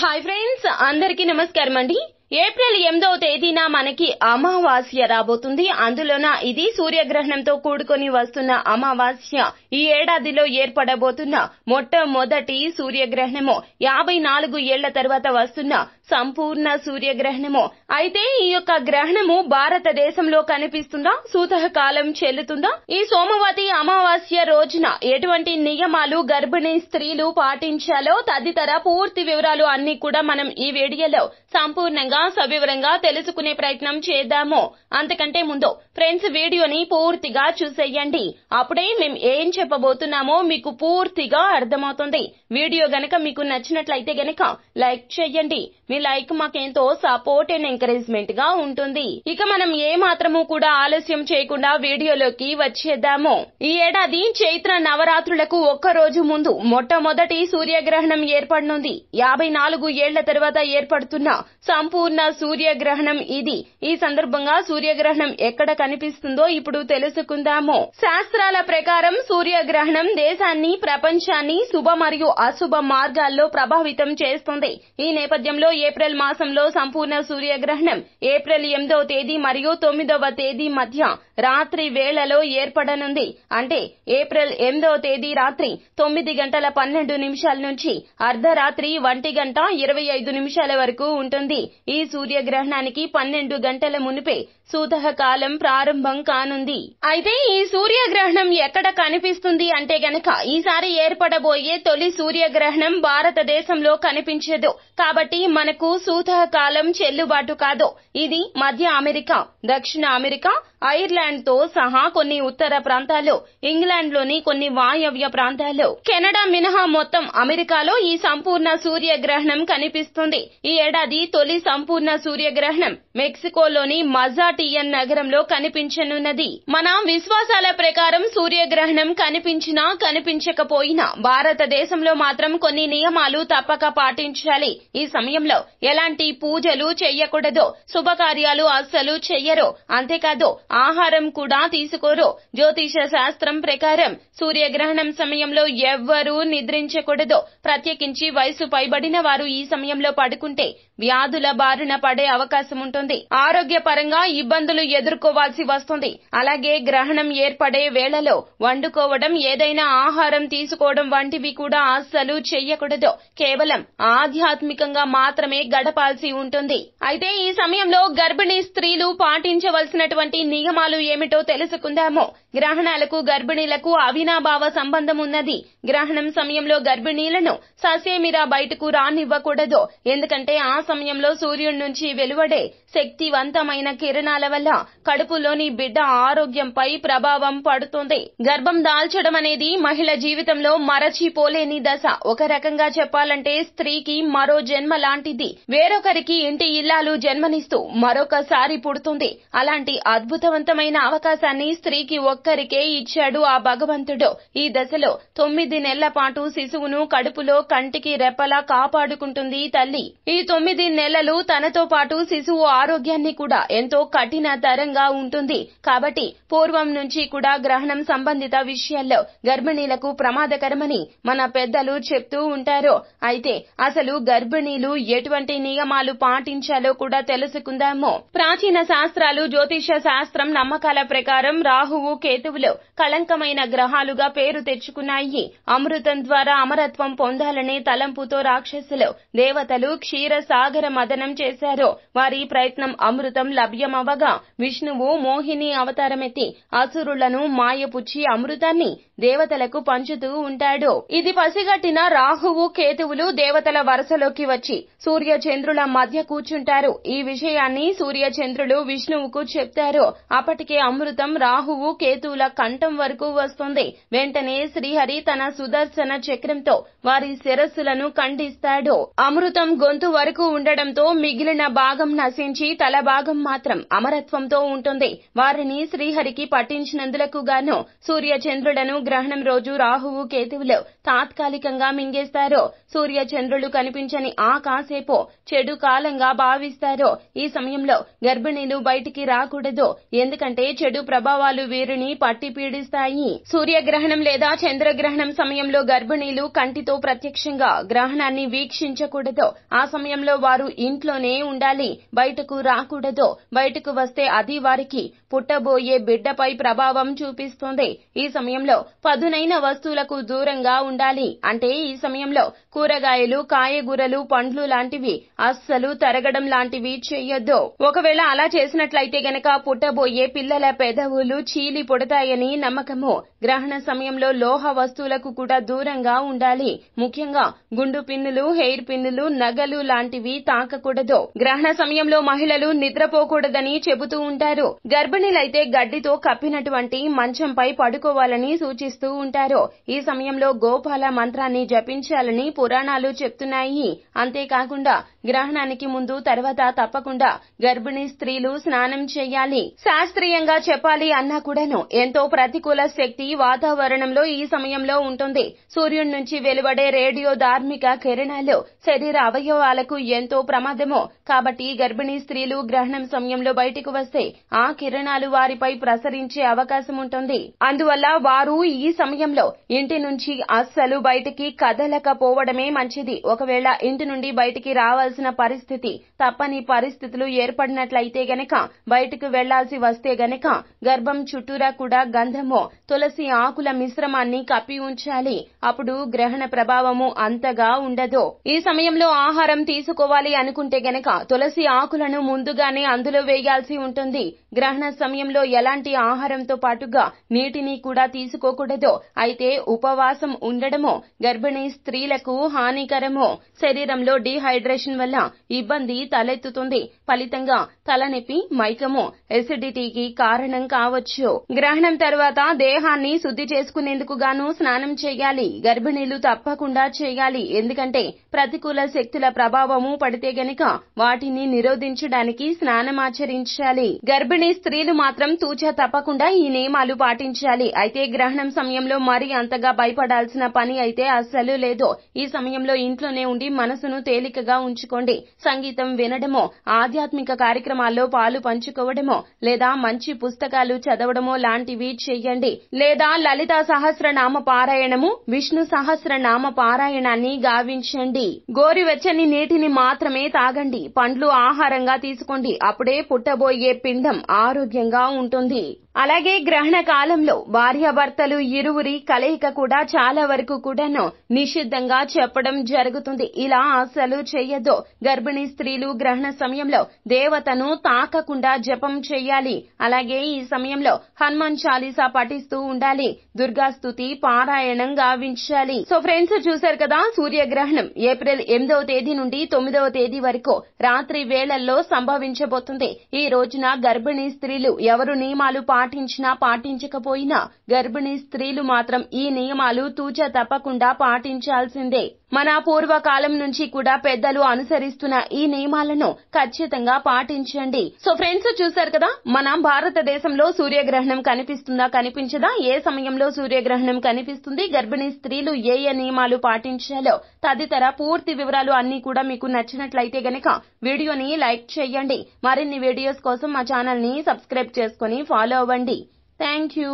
Hi friends, అందరికీ నమస్కారం అండి. ఏప్రిల్ 8వ తేదీన మనకి అమావాస్య రాబోతుంది. అందులోన ఇది సూర్యగ్రహణంతో కూడుకొని వస్తున్న అమావాస్య. ఈ ఏడాదిలో ఏర్పడబోతున్న మొట్టమొదటి సూర్యగ్రహణము, 54 ఏళ్ల తర్వాత వస్తున్న సంపూర్ణ సూర్యగ్రహణము. అయితే ఈ యొక్క గ్రహణము భారతదేశంలో కనిపిస్తుందా? సూతకాలం చెల్లుతుందా? ఈ సోమవతి అమావాస్య రోజున ఎటువంటి నియమాలు గర్భిణీ స్త్రీలు పాటించాలో తదితర పూర్తి వివరాలు అన్ని కూడా మనం ఈ వీడియోలో సంపూర్ణంగా సవివరంగా తెలుసుకునే ప్రయత్నం చేద్దాము. అంతకంటే ముందు ఫ్రెండ్స్, వీడియోని పూర్తిగా చూసేయండి. అప్పుడే మేము ఏం చెప్పబోతున్నామో మీకు పూర్తిగా అర్థమవుతుంది. వీడియో గనక మీకు నచ్చినట్లయితే గనక లైక్ చేయండి. మీ లైక్ మాకెంతో సపోర్ట్ అండ్ ఎంకరేజ్మెంట్ గా ఉంటుంది. ఇక మనం ఏ మాత్రము కూడా ఆలస్యం చేయకుండా వీడియోలోకి వచ్చేద్దాము. ఈ ఏడాది చైత్ర నవరాత్రులకు ఒక్క రోజు ముందు మొట్టమొదటి సూర్యగ్రహణం ఏర్పడనుంది. 54 ఏళ్ల తర్వాత ఏర్పడుతున్న సంపూర్ణ సూర్యగ్రహణం ఇది. ఈ సందర్భంగా సూర్యగ్రహణం ఎక్కడ కనిపిస్తుందో ఇప్పుడు తెలుసుకుందాము. శాస్త్రాల ప్రకారం సూర్యగ్రహణం దేశాన్ని, ప్రపంచాన్ని శుభ మరియు అశుభ మార్గాల్లో ప్రభావితం చేస్తుంది. ఈ నేపథ్యంలో ఏప్రిల్ మాసంలో సంపూర్ణ సూర్యగ్రహణం ఏప్రిల్ 8వ తేదీ మరియు 9వ తేదీ మధ్య రాత్రి వేళలో ఏర్పడనుంది. అంటే ఏప్రిల్ 8వ తేదీ రాత్రి 9:12 నుంచి అర్ధరాత్రి 1:25 వరకు ఉంటుంది. ఈ సూర్యగ్రహణానికి 12 గంటల మునిపే సూతకాలం ప్రారంభం కానుంది. అయితే ఈ సూర్యగ్రహణం ఎక్కడ కనిపిస్తుంది అంటే గనక ఈసారి ఏర్పడబోయే తొలి సూర్యగ్రహణం భారతదేశంలో కనిపించదు. కాబట్టి మనకు సూతకాలం చెల్లుబాటు కాదు. ఇది మధ్య అమెరికా, దక్షిణ అమెరికా, ఐర్లాండ్ తో సహా కొన్ని ఉత్తర ప్రాంతాలు, ఇంగ్లాండ్ లోని కొన్ని వాయవ్య ప్రాంతాలు, కెనడా మినహా మొత్తం అమెరికాలో ఈ సంపూర్ణ సూర్యగ్రహణం కనిపిస్తుంది. ఈ ఏడాది తొలి సంపూర్ణ సూర్యగ్రహణం మెక్సికోలోని మజాటియన్ నగరంలో కనిపించనున్నది. మన విశ్వాసాల ప్రకారం సూర్యగ్రహణం కనిపించినా కనిపించకపోయినా భారతదేశంలో మాత్రం కొన్ని నియమాలు తప్పక పాటించాలి. ఈ సమయంలో ఎలాంటి పూజలు చెయ్యకూడదు, శుభకార్యాలు అస్సలు చెయ్యరు. అంతేకాదు ఆహారం కూడా తీసుకోరు. జ్యోతిష శాస్త్రం ప్రకారం సూర్యగ్రహణం సమయంలో ఎవ్వరూ నిద్రించకూడదు. ప్రత్యేకించి వయసు పైబడిన వారు ఈ సమయంలో పడుకుంటే వ్యాధుల బారిన పడే అవకాశం ఉంటుంది. ఆరోగ్యపరంగా ఇబ్బందులు ఎదుర్కోవాల్సి వస్తుంది. అలాగే గ్రహణం ఏర్పడే వేళలో వండుకోవడం, ఏదైనా ఆహారం తీసుకోవడం వంటివి కూడా అస్సలు చెయ్యకూడదు. కేవలం ఆధ్యాత్మికంగా మాత్రమే గడపాల్సి ఉంటుంది. అయితే ఈ సమయంలో గర్భిణీ స్త్రీలు పాటించవలసినటువంటి నియమాలు ఏమిటో తెలుసుకుందాము. గ్రహణాలకు గర్భిణీలకు అవినాభావ సంబంధం ఉన్నది. గ్రహణం సమయంలో గర్భిణీలను ససేమిరా బయటకు రానివ్వకూడదు. ఎందుకంటే ఆ సమయంలో సూర్యుడి నుంచి వెలువడే శక్తివంతమైన కిరణాల వల్ల కడుపులోని బిడ్డ ఆరోగ్యంపై ప్రభావం పడుతుంది. గర్భం దాల్చడం అనేది మహిళ జీవితంలో మరచిపోలేని దశ. ఒక రకంగా చెప్పాలంటే స్త్రీకి మరో జన్మ లాంటిది. వేరొకరికి ఇంటి ఇల్లాలు జన్మనిస్తూ మరొకసారి పుడుతుంది. అలాంటి అద్భుతవంతమైన అవకాశాన్ని స్త్రీకి ఒక్కరికే ఇచ్చాడు ఆ భగవంతుడు. ఈ దశలో 9 నెలల పాటు శిశువును కడుపులో కంటికి రెప్పలా కాపాడుకుంటుంది తల్లి. ఈ 9 నెలలు తనతో పాటు శిశువు ఆరోగ్యాన్ని కూడా ఎంతో కఠినతరంగా ఉంటుంది. కాబట్టి పూర్వం నుంచి కూడా గ్రహణం సంబంధిత విషయాల్లో గర్భిణీలకు ప్రమాదకరమని మన పెద్దలు చెప్తూ ఉంటారు. అయితే అసలు గర్భిణీలు ఎటువంటి నియమాలు పాటించాలో కూడా తెలుసుకుందాము. ప్రాచీన శాస్త్రాలు, జ్యోతిష శాస్త్రం నమ్మకాల ప్రకారం రాహువు, కేతువులు కళంకమైన గ్రహాలుగా పేరు తెచ్చుకున్నాయి. అమృతం ద్వారా అమరత్వం పొందాలనే తలంపుతో రాక్షసులు, దేవతలు క్షీరసాగర మదనం చేశారు. వారి ప్రయత్నం అమృతం లభ్యమవగా విష్ణువు మోహిని అవతారమెత్తి అసురులను మాయపుచ్చి అమృతాన్ని దేవతలకు పంచుతూ ఉంటాడు. ఇది పసిగట్టిన రాహువు, కేతువులు దేవతల వరుసలోకి వచ్చి సూర్య చంద్రుల మధ్య కూర్చుంటారు. ఈ విషయాన్ని సూర్య చంద్రులు విష్ణువుకు చెప్తారు. అప్పటికే అమృతం రాహువు, కేతువుల కంఠం వరకు వస్తుంది. వెంటనే శ్రీహరి తన సుదర్శన చక్రంతో వారి శిరస్సులను ఖండిస్తాడు. అమృతం గొంతు వరకు ఉండడంతో మిగిలిన భాగం నశించి తల భాగం మాత్రం అమరత్వంతో ఉంటుంది. వారిని శ్రీహరికి పట్టించినందులకు గాను సూర్య చంద్రులను గ్రహణం రోజు రాహువు, కేతువులు తాత్కాలికంగా మింగేస్తారు. సూర్య చంద్రులు కనిపించని ఆ కాసేపు చెడు కాలంగా భావిస్తారో ఈ సమయంలో గర్భిణీలు బయటికి రాకూడదు. ఎందుకంటే చెడు ప్రభావాలు వీరిని పట్టి పీడిస్తాయి. సూర్యగ్రహణం లేదా చంద్రగ్రహణం సమయంలో గర్భిణీలు కంటితో ప్రత్యక్షంగా గ్రహణాన్ని వీక్షించకూడదు. ఆ సమయంలో వారు ఇంట్లోనే ఉండాలి, బయటకు రాకూడదు. బయటకు వస్తే అది వారికి పుట్టబోయే బిడ్డపై ప్రభావం చూపిస్తుంది. ఈ సమయంలో పదునైన వస్తువులకు దూరంగా ఉండాలి. అంటే ఈ సమయంలో కూరగాయలు, కాయగూరలు, పండ్లు లాంటివి అస్సలు తరగడం లాంటివి చేయొద్దు. ఒకవేళ అలా చేసినట్లయితే గనక పుట్టబోయే పిల్లల పెదవులు చీలి పుడతాయని నమ్మకము. గ్రహణ సమయంలో లోహ వస్తువులకు కూడా దూరంగా ఉండాలి. ముఖ్యంగా గుండు పిన్నులు, హెయిర్ పిన్నులు, నగలు లాంటివి తాకకూడదు. గ్రహణ సమయంలో మహిళలు నిద్రపోకూడదని చెబుతూ ఉంటారు. గర్భిణీలైతే గడ్డితో కప్పినటువంటి మంచంపై పడుకోవాలని సూచిస్తూ ఉంటారు. ఈ సమయంలో గోపాల మంత్రాన్ని జపించాలని పురాణాలు చెప్తున్నాయి. అంతేకాకుండా గ్రహణానికి ముందు తర్వాత తప్పకుండా గర్భిణీ స్త్రీలు స్నానం చేయాలి. శాస్త్రీయంగా చెప్పాలి అన్నా కూడాను ఎంతో ప్రతికూల శక్తి వాతావరణంలో ఈ సమయంలో ఉంటుంది. సూర్యుడి నుంచి వెలువడే రేడియో ధార్మిక కిరణాలు శరీర అవయవాలకు ఎంతో ప్రమాదము. కాబట్టి గర్భిణీ స్త్రీలు గ్రహణం సమయంలో బయటకు వస్తే ఆ కిరణాలు వారిపై ప్రసరించే అవకాశం ఉంటుంది. అందువల్ల వారు ఈ సమయంలో ఇంటి నుంచి అస్సలు బయటికి కదలకపోవడమే మంచిది. ఒకవేళ ఇంటి నుండి బయటికి రావాల్సిన పరిస్థితి, తప్పని పరిస్థితులు ఏర్పడినట్లయితే గనక బయటకు వెళ్లాల్సి వస్తే గనక గర్భం చుట్టూరా కూడా గంధము, తులసి ఆకుల మిశ్రమాన్ని కప్పి ఉంచాలి. అప్పుడు గ్రహణ ప్రభావము అంతగా ఉండదు. ఈ సమయంలో ఆహారం తీసుకోవాలి అనుకుంటే గనక తులసి ఆకులను ముందుగానే అందులో వేయాల్సి ఉంటుంది. గ్రహణ సమయంలో ఎలాంటి ఆహారంతో పాటుగా నీటిని కూడా తీసుకోకూడదు. అయితే ఉపవాసం ఉండడము గర్భిణీ స్త్రీలకు హానికరము. శరీరంలో డీహైడ్రేషన్ వల్ల ఇబ్బంది తలెత్తుతుంది. ఫలితంగా తలనొప్పి, మైకము, ఎసిడిటీకి కారణం కావచ్చు. గ్రహణం తర్వాత దేహాన్ని శుద్ధి చేసుకునేందుకు గాను స్నానం చేయాలి. గర్భిణీలు తప్పకుండా చేయాలి. ఎందుకంటే ప్రతికూల శక్తుల ప్రభావము పడితే గనక వాటిని నిరోధించడానికి స్నానమాచరించాలి. గర్భిణీ స్త్రీలు మాత్రం తూచా తప్పకుండా ఈ నియమాలు పాటించాలి. అయితే గ్రహణం సమయంలో మరీ అంతగా భయపడాల్సిన పని అయితే అస్సలు లేదు. ఈ సమయంలో ఇంట్లోనే ఉండి మనసును తేలికగా ఉంచుకోండి. సంగీతం వినడమో, ఆధ్యాత్మిక కార్యక్రమాల్లో పాలు పంచుకోవడమో, లేదా మంచి పుస్తకాలు చదవడమో లాంటివి చెయ్యండి. లేదా లలితా సహస్రనామ పారాయణము, విష్ణు సహస్రనామ పారాయణాన్ని గావించండి. గోరువెచ్చని నీటిని మాత్రమే తాగండి. పండ్లు ఆహారంగా తీసుకోండి. అప్పుడే పుట్టబోయే పిండం ఆరోగ్యంగా ఉంటుంది. అలాగే గ్రహణ కాలంలో భార్యాభర్తలు ఇరువురి కలయిక కూడా చాలా వరకు కూడాను నిషిద్ధంగా చెప్పడం జరుగుతుంది. ఇలా అస్సలు చెయ్యొద్దు. గర్భిణీ స్త్రీలు గ్రహణ సమయంలో దేవతను తాకకుండా జపం చెయ్యాలి. అలాగే ఈ సమయంలో హనుమాన్ చాలీసా పఠిస్తూ ఉండాలి. దుర్గాస్తుతి పారాయణం గావించాలి. సో ఫ్రెండ్స్, చూశారు కదా, సూర్యగ్రహణం ఏప్రిల్ 8వ తేదీ నుండి 9వ తేదీ వరకు రాత్రి వేళల్లో సంభవించబోతుంది. ఈ రోజున గర్భిణీ స్త్రీలు ఎవరు నియమాలు పాటించినా పాటించకపోయినా గర్భిణీ స్త్రీలు మాత్రం ఈ నియమాలు తూచా తప్పకుండా పాటించాల్సిందే. మన పూర్వకాలం నుంచి కూడా పెద్దలు అనుసరిస్తున్న ఈ నియమాలను ఖచ్చితంగా పాటించండి. సో ఫ్రెండ్స్, చూశారు కదా, మన భారతదేశంలో సూర్యగ్రహణం కనిపిస్తుందా, కనిపించదా, ఏ సమయంలో సూర్యగ్రహణం కనిపిస్తుంది, గర్భిణీ స్త్రీలు ఏ ఏ నియమాలు పాటించాలో తదితర పూర్తి వివరాలు అన్ని కూడా మీకు నచ్చినట్లయితే గనక వీడియోని లైక్ చేయండి. మరిన్ని వీడియోస్ కోసం మా ఛానల్ ని సబ్స్క్రైబ్ చేసుకుని ఫాలో అవ్వండి. Thank you.